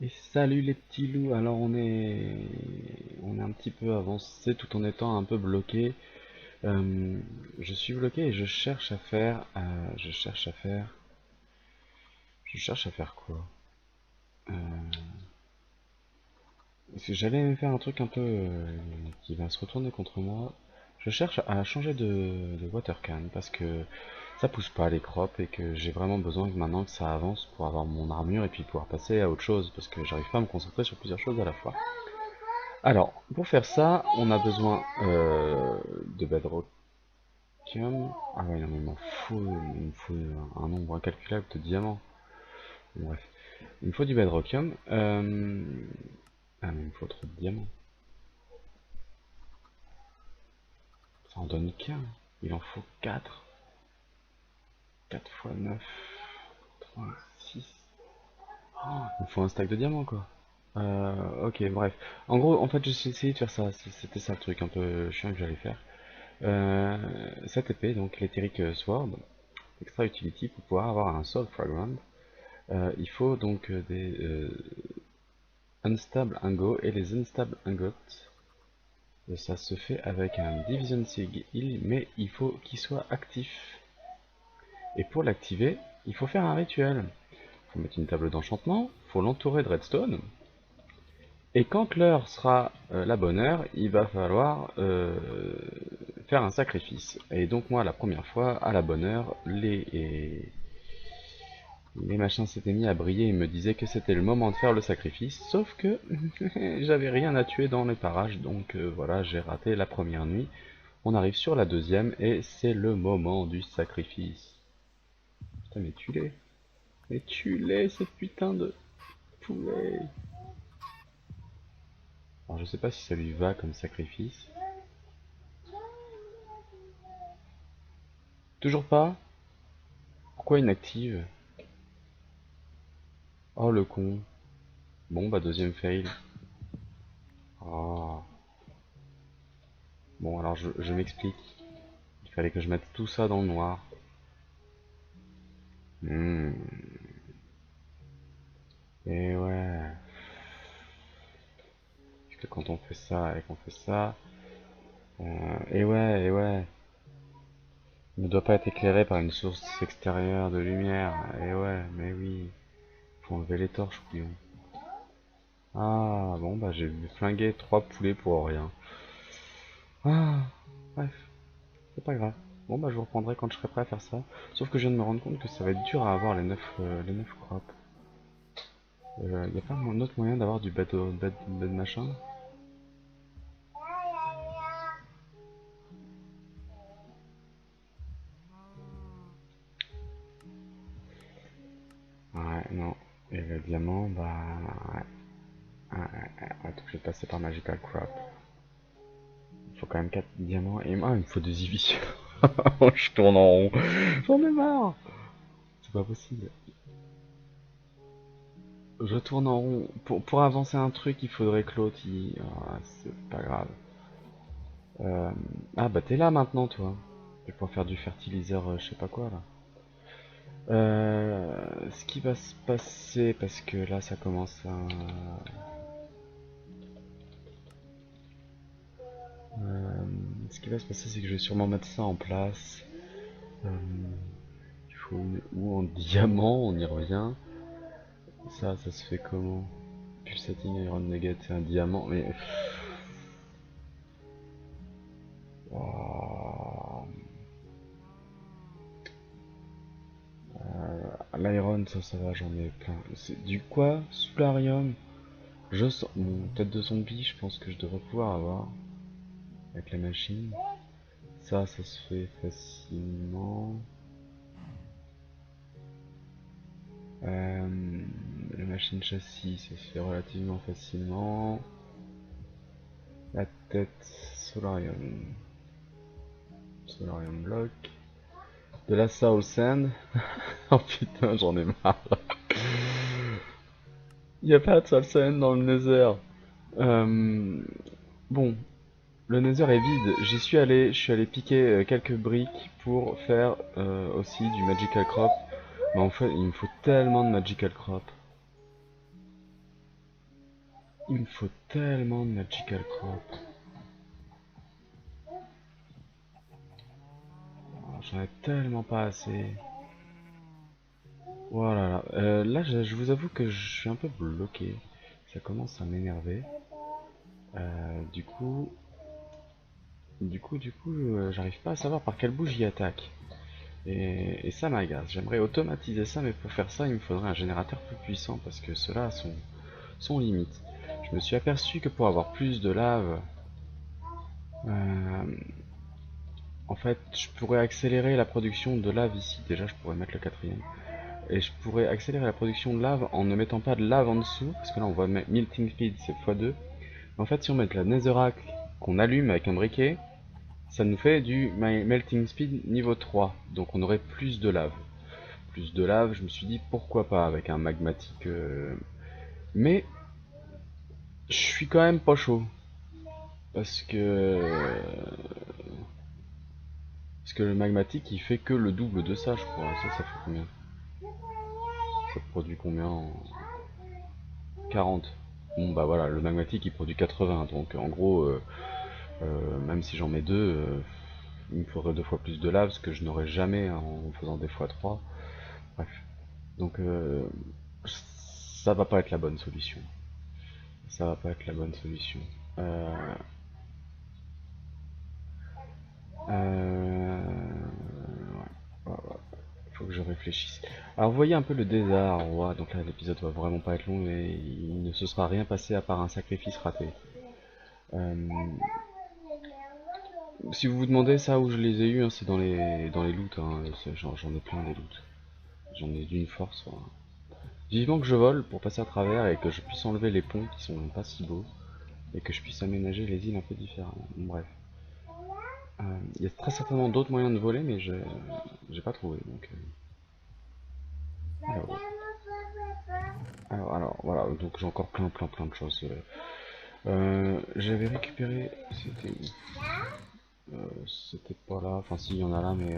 Et salut les petits loups, alors on est un petit peu avancé tout en étant un peu bloqué. Euh, je suis bloqué et je cherche à faire quoi? Parce que j'allais même faire un truc un peu qui va se retourner contre moi. Je cherche à changer de water can parce que ça pousse pas les crops et que j'ai vraiment besoin que maintenant que ça avance pour avoir mon armure et puis pouvoir passer à autre chose parce que j'arrive pas à me concentrer sur plusieurs choses à la fois. Alors, pour faire ça, on a besoin de bedrockium. Ah ouais, non, mais il me faut un nombre incalculable de diamants. Bon, bref, il me faut du bedrockium. Ah, mais il me faut trop de diamants. Ça en donne qu'un. Il en faut 4. 4 fois 9, 36. Oh, il me faut un stack de diamants, quoi. Ok, bref. En gros, en fait, j'ai essayé de faire ça. C'était ça le truc un peu chiant que j'allais faire. Cette épée, donc l'Etheric Sword, extra utility pour pouvoir avoir un Soul Fragment. Il faut donc des Unstable Ingots, et les Unstable Ingots, ça se fait avec un Division Sigil, mais il faut qu'il soit actif. Et pour l'activer, il faut faire un rituel. Il faut mettre une table d'enchantement, il faut l'entourer de redstone, et quand l'heure sera la bonne heure, il va falloir faire un sacrifice. Et donc moi, la première fois, à la bonne heure, les machins s'étaient mis à briller et me disaient que c'était le moment de faire le sacrifice, sauf que j'avais rien à tuer dans les parages, donc voilà, j'ai raté la première nuit. On arrive sur la deuxième et c'est le moment du sacrifice. Putain, mais tue-les, ce putain de poulet. Alors je sais pas si ça lui va comme sacrifice. Toujours pas? Pourquoi inactive? Oh le con. Bon bah deuxième fail. Ah. Bon alors je m'explique. Il fallait que je mette tout ça dans le noir. Hmm. Et ouais. Parce que quand on fait ça et qu'on fait ça. Et ouais. Il ne doit pas être éclairé par une source extérieure de lumière. Et ouais, mais oui. Faut enlever les torches, couillon. Ah, bon, bah j'ai flingué 3 poulets pour rien. Ah, bref, c'est pas grave. Bon, bah je vous reprendrai quand je serai prêt à faire ça. Sauf que je viens de me rendre compte que ça va être dur à avoir les 9 crops. Y a pas un autre moyen d'avoir du bed machin? Ouais, non. Et le diamant, bah... Ouais. Attends, je vais passer par Magical Crop. Il faut quand même 4 diamants. Et moi, il me faut des ibis. Je tourne en rond. J'en ai marre. C'est pas possible. Je tourne en rond. Pour avancer un truc, il faudrait que l'autre, il... Ah, c'est pas grave. Euh, Ah bah t'es là maintenant, toi. Et pour faire du fertiliseur, je sais pas quoi, là. Ce qui va se passer, parce que là, ça commence à... Euh, Ce qui va se passer, c'est que je vais sûrement mettre ça en place. Euh, Il faut ou en diamant, on y revient. Ça se fait comment? Pulsating Iron Nugget, c'est un diamant, mais... Oh. L'iron, ça va, j'en ai plein. C'est du quoi? Soularium? Je sens... Bon, tête de zombie, je pense que je devrais pouvoir avoir. Avec la machine. Ça se fait facilement. La machine châssis, ça se fait relativement facilement. La tête, Solarium. Solarium block. De la Soul Sand. Oh putain, j'en ai marre. Y a pas de Soul Sand dans le Nether. Euh, bon, le Nether est vide. Je suis allé piquer quelques briques pour faire aussi du Magical Crop. Mais en fait, il me faut tellement de Magical Crop. Il me faut tellement de Magical Crop. J'en ai tellement pas assez. Voilà. Là, je vous avoue que je suis un peu bloqué. Ça commence à m'énerver. Du coup, j'arrive pas à savoir par quel bout j'y attaque. Et ça m'agace. J'aimerais automatiser ça, mais pour faire ça, il me faudrait un générateur plus puissant parce que ceux-là sont limites. Je me suis aperçu que pour avoir plus de lave, euh, en fait, je pourrais accélérer la production de lave ici. Déjà, je pourrais mettre le quatrième. Et je pourrais accélérer la production de lave en ne mettant pas de lave en dessous, parce que là on voit melting speed c'est x2. En fait, si on met de la netherrack qu'on allume avec un briquet, ça nous fait du melting speed niveau 3. Donc on aurait plus de lave. Plus de lave, je me suis dit pourquoi pas avec un magmatique. Mais je suis quand même pas chaud. Parce que. Parce que le magmatique il fait que le double de ça, je crois. Ça fait combien? Ça produit combien en 40. Bon bah voilà, le magmatique il produit 80, donc en gros, même si j'en mets deux, il me faudrait 2 fois plus de lave, ce que je n'aurais jamais en faisant des fois 3. Bref, donc ça va pas être la bonne solution. Ça va pas être la bonne solution. Euh, euh, ouais, faut que je réfléchisse. Alors vous voyez un peu le désarroi, donc là l'épisode va vraiment pas être long et il ne se sera rien passé à part un sacrifice raté. Euh, Si vous vous demandez ça où je les ai eu, hein, c'est dans les loots. Hein, j'en ai plein des loots. J'en ai d'une force. Hein. Vivement que je vole pour passer à travers et que je puisse enlever les ponts qui sont pas si beaux et que je puisse aménager les îles un peu différemment. Bref, il y a très certainement d'autres moyens de voler, mais je j'ai pas trouvé. Donc, alors, alors, voilà. Donc j'ai encore plein de choses. J'avais récupéré. C'était où? C'était pas là. Enfin, si, il y en a là, mais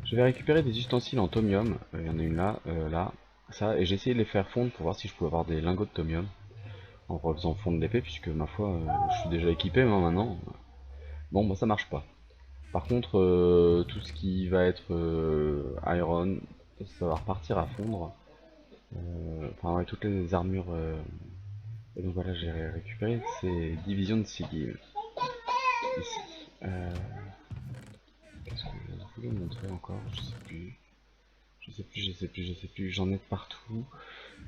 je vais récupérer des ustensiles en thomium, il y en a une là, là, ça, et j'ai essayé de les faire fondre pour voir si je pouvais avoir des lingots de thomium en refaisant fondre l'épée, puisque ma foi, je suis déjà équipé moi maintenant. Bon, bah ça marche pas. Par contre, tout ce qui va être iron, ça va repartir à fondre. Enfin, ouais, toutes les armures. Et donc voilà, j'ai récupéré ces divisions de sigil ici. Qu'est-ce que je voulais montrer encore? Je sais plus. J'en ai de partout.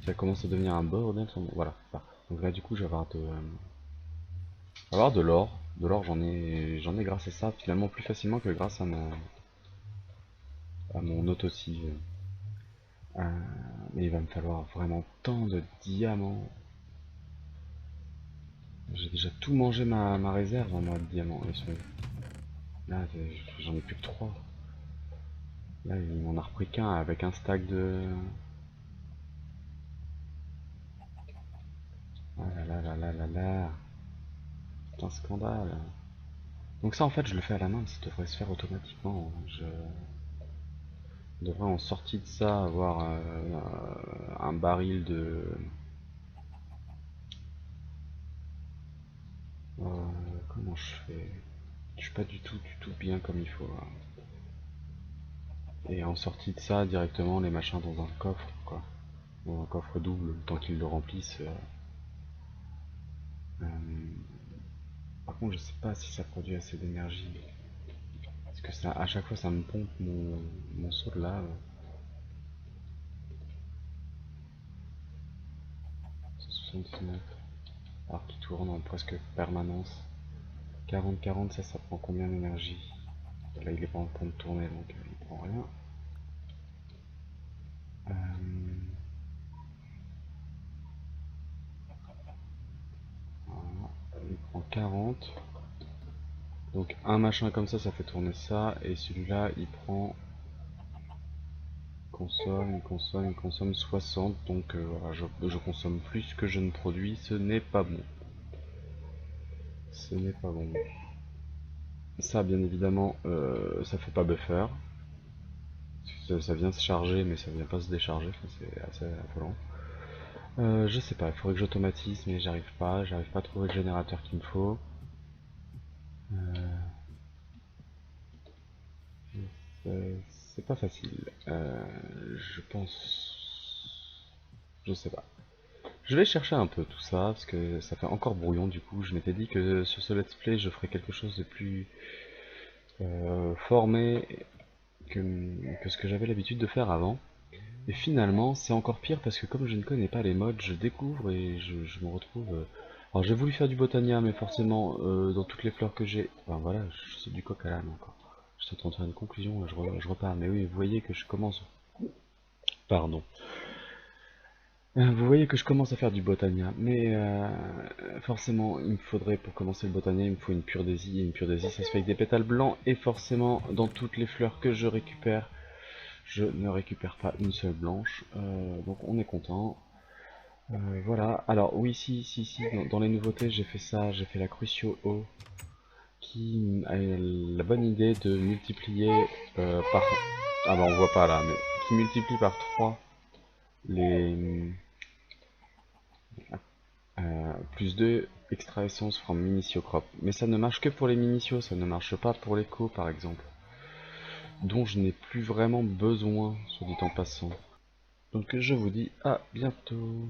Ça commence à devenir un bordel. Voilà. Donc là, du coup, je vais avoir de l'or. De l'or, j'en ai grâce à ça, finalement plus facilement que grâce à mon autosieve. Mais il va me falloir vraiment tant de diamants. J'ai déjà tout mangé ma réserve en moi de diamants. Là, j'en ai plus que 3. Là, il m'en a repris qu'un avec un stack de. Ah là là là là là là. C'est un scandale. Donc ça en fait je le fais à la main, ça devrait se faire automatiquement. Je devrais en sortie de ça avoir un baril de... comment je fais? Je suis pas du tout bien comme il faut. Hein. Et en sortie de ça directement les machins dans un coffre quoi. Dans un coffre double, le temps qu'ils le remplissent. Euh, Par contre je sais pas si ça produit assez d'énergie. Parce que ça, à chaque fois ça me pompe mon seau de lave. 179. Alors qu'il tourne en presque permanence. 40-40, ça prend combien d'énergie? Là, il est pas en train de tourner, donc il prend rien. Euh, voilà, il prend 40. Donc un machin comme ça fait tourner ça. Et celui-là, il prend... il consomme 60. Donc voilà, je consomme plus que je ne produis. Ce n'est pas bon. Ce n'est pas bon. Ça, bien évidemment, ça fait pas buffer. Ça vient se charger, mais ça vient pas se décharger. Enfin, c'est assez affolant. Je sais pas, il faudrait que j'automatise, mais j'arrive pas à trouver le générateur qu'il me faut. C'est pas facile. Je pense... Je sais pas. Je vais chercher un peu tout ça, parce que ça fait encore brouillon du coup. Je m'étais dit que sur ce let's play, je ferais quelque chose de plus formé que ce que j'avais l'habitude de faire avant. Et finalement, c'est encore pire parce que comme je ne connais pas les modes, je découvre et je me retrouve... Alors j'ai voulu faire du botania, mais forcément, dans toutes les fleurs que j'ai... Enfin voilà, c'est du coq à l'âne encore. Je suis en train de faire une conclusion, je repars. Mais oui, vous voyez que je commence... Pardon. Vous voyez que je commence à faire du botania, mais forcément, il me faudrait, pour commencer le botania, il me faut une pure daisy, et une pure daisy, ça se fait avec des pétales blancs, et forcément, dans toutes les fleurs que je récupère, je ne récupère pas une seule blanche, donc on est content. Voilà, alors oui, si, dans les nouveautés, j'ai fait ça, j'ai fait la Crucio O, qui a la bonne idée de multiplier par... Ah bah on voit pas là, mais qui multiplie par 3 les... plus 2 extra essence from Minicio Crop. Mais ça ne marche que pour les Minicios, ça ne marche pas pour les Co par exemple. Dont je n'ai plus vraiment besoin, soit dit en passant. Donc je vous dis à bientôt.